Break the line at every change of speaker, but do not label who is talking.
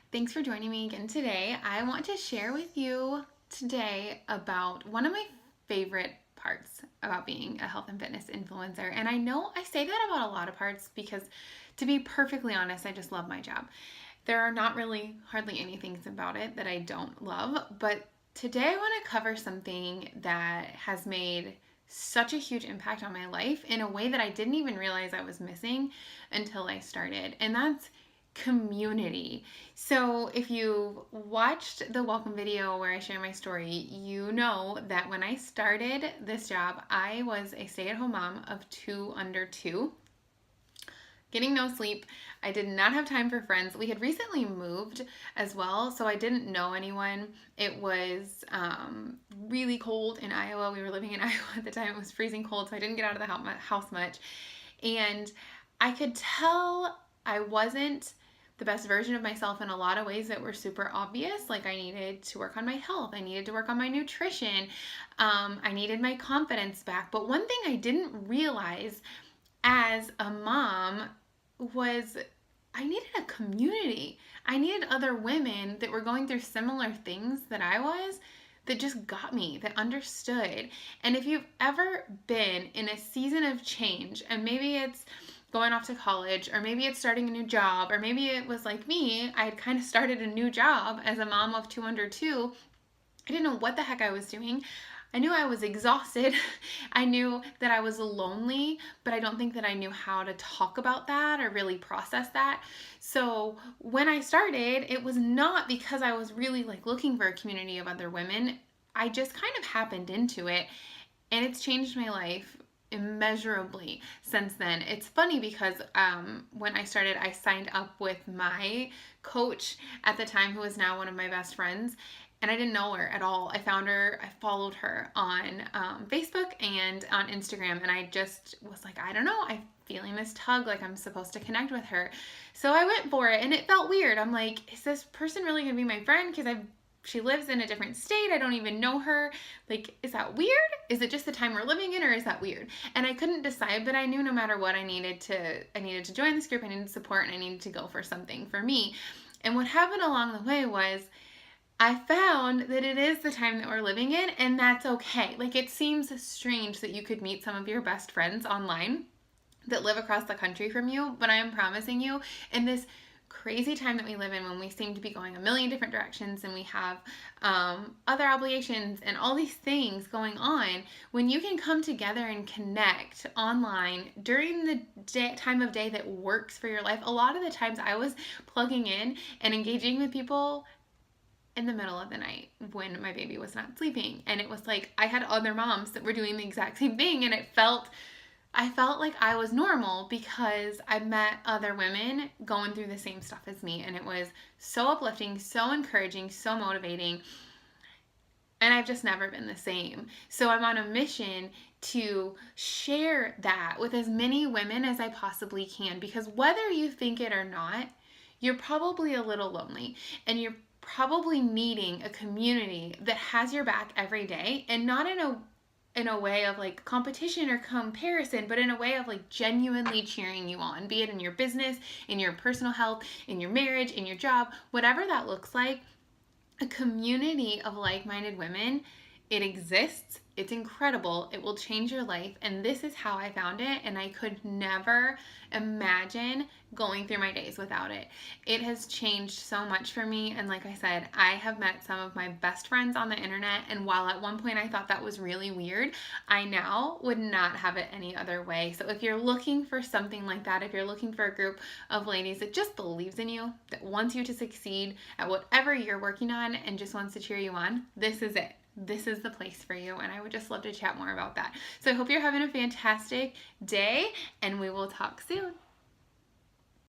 Thanks for joining me again today. I want to share with you today about one of my favorite parts about being a health and fitness influencer. And I know I say that about a lot of parts because, to be perfectly honest, I just love my job. There are not really hardly any things about it that I don't love, but today I want to cover something that has made such a huge impact on my life in a way that I didn't even realize I was missing until I started. And that's community. So if you watched the welcome video where I share my story, you know that when I started this job, I was a stay-at-home mom of two under two, getting no sleep. I did not have time for friends. We had recently moved as well, so I didn't know anyone. It was really cold in Iowa. We were living in Iowa at the time. It was freezing cold, so I didn't get out of the house much. And I could tell I wasn't the best version of myself in a lot of ways that were super obvious. Like I needed to work on my health. I needed to work on my nutrition. I needed my confidence back. But one thing I didn't realize as a mom was I needed a community. I needed other women that were going through similar things that I was, that just got me, that understood. And if you've ever been in a season of change, and maybe it's going off to college, or maybe it's starting a new job, or maybe it was like me, I had kind of started a new job as a mom of two under two. I didn't know what the heck I was doing. I knew I was exhausted. I knew that I was lonely, but I don't think that I knew how to talk about that or really process that. So when I started, it was not because I was really like looking for a community of other women. I just kind of happened into it, and it's changed my life immeasurably since then. It's funny because when I started, I signed up with my coach at the time, who is now one of my best friends, and I didn't know her at all. I found her, I followed her on Facebook and on Instagram, and I just was like, I don't know, I'm feeling this tug, like I'm supposed to connect with her. So I went for it, and it felt weird. I'm like, is this person really gonna be my friend? Because she lives in a different state. I don't even know her. Like, is that weird? Is it just the time we're living in, or is that weird? And I couldn't decide, but I knew no matter what, I needed to join this group. I needed support, and I needed to go for something for me. And what happened along the way was I found that it is the time that we're living in, and that's okay. Like, it seems strange that you could meet some of your best friends online that live across the country from you, but I am promising you, in this crazy time that we live in, when we seem to be going a million different directions, and we have other obligations and all these things going on, when you can come together and connect online during the time of day that works for your life. A lot of the times I was plugging in and engaging with people in the middle of the night when my baby was not sleeping, and it was like I had other moms that were doing the exact same thing, and I felt like I was normal because I met other women going through the same stuff as me, and it was so uplifting, so encouraging, so motivating. And I've just never been the same. So I'm on a mission to share that with as many women as I possibly can, because whether you think it or not, you're probably a little lonely, and you're probably needing a community that has your back every day, and not in a way of like competition or comparison, but in a way of like genuinely cheering you on, be it in your business, in your personal health, in your marriage, in your job, whatever that looks like. A community of like-minded women, it exists. It's incredible. It will change your life. And this is how I found it. And I could never imagine going through my days without it. It has changed so much for me. And like I said, I have met some of my best friends on the internet. And while at one point I thought that was really weird, I now would not have it any other way. So if you're looking for something like that, if you're looking for a group of ladies that just believes in you, that wants you to succeed at whatever you're working on, and just wants to cheer you on, this is it. This is the place for you, and I would just love to chat more about that. So I hope you're having a fantastic day, and we will talk soon.